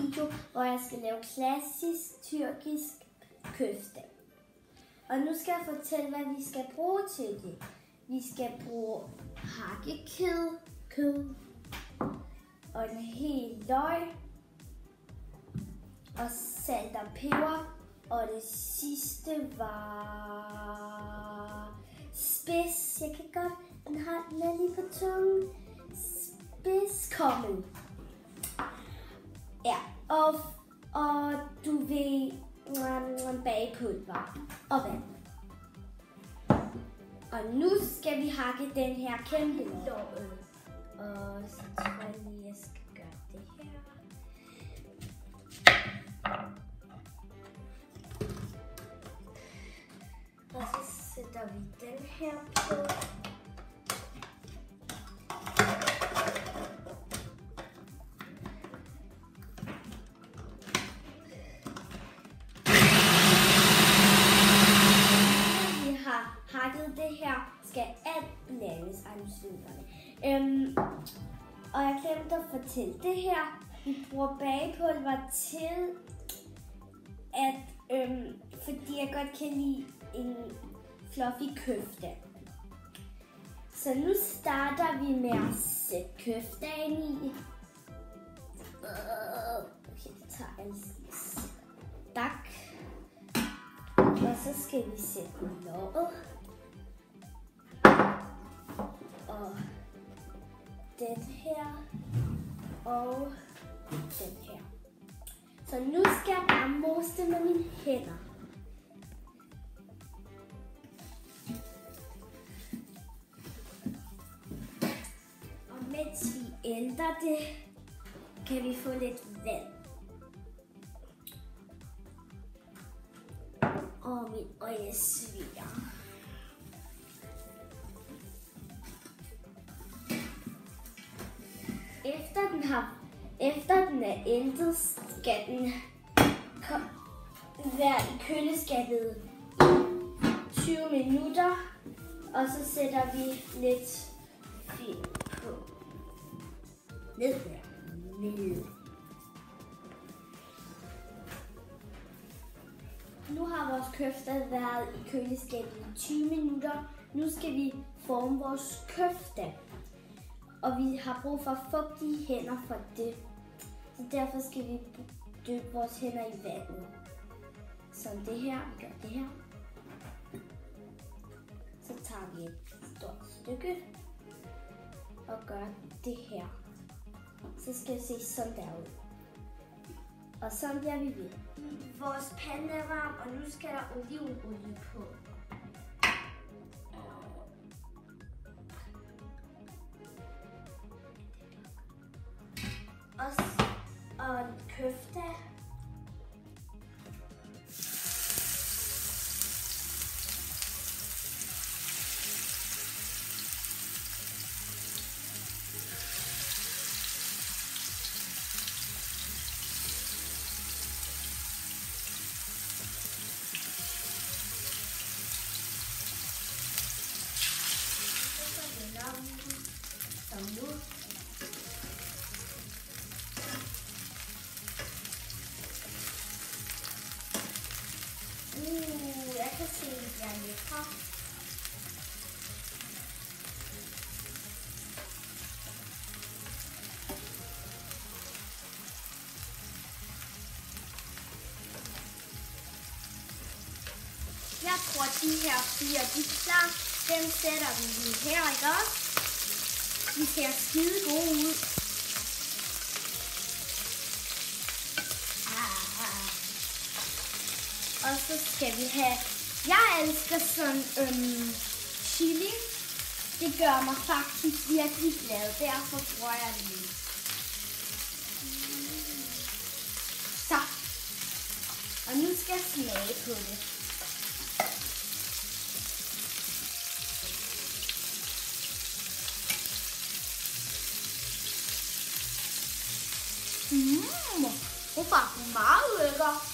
video, hvor jeg skal lave klassisk tyrkisk køfte. Og nu skal jeg fortælle, hvad vi skal bruge til det. Vi skal bruge hakkekød og en hel løg og salt og peber. Og det sidste var spids. Jeg kan godt, den er lige på tungen. Spidskommel. Ja, og du vil bagepulver og vand. Og nu skal vi hakke den her kæmpe løg. Og så tror jeg lige, jeg skal gøre det her. Og så sætter vi den her på. Vi har hakket det her, skal alt blandes. Og jeg glemte at fortælle det her. Vi bruger bagepulver til, at fordi jeg godt kan lide en fluffy køfte. Så nu starter vi med at sætte køften i. Okay, det tager jeg lige. Tak. Og så skal vi sætte løget. Og den her. Og den her. Så nu skal jeg bare mose det med mine hænder. Og mens vi ændrer det, kan vi få lidt vand. Og min øjne sviger. Efter den er ændret, skal den være i køleskabet i 20 minutter. Og så sætter vi lidt film på. Ned. Nu har vores køfte været i køleskabet i 20 minutter. Nu skal vi forme vores køfte. Og vi har brug for fugtige hænder for det. Så derfor skal vi dyppe vores hænder i vandet. Som det her. Vi gør det her. Så tager vi et stort stykke og gør det her. Så skal det se sådan der ud. Og sådan bliver vi ved. Vores pande er varm, og nu skal der olivenolie på. Og en køfte. Som nu. Jeg kan se, at jeg er lækker. Jeg tror, de her 4 de er klar. Dem sætter vi lige her, ikke også? De ser skide gode ud. Og så skal vi have, jeg elsker sådan chili. Det gør mig faktisk virkelig glad, derfor bruger jeg det lige. Så. Og nu skal jeg smage på det. Det er faktisk meget lækker.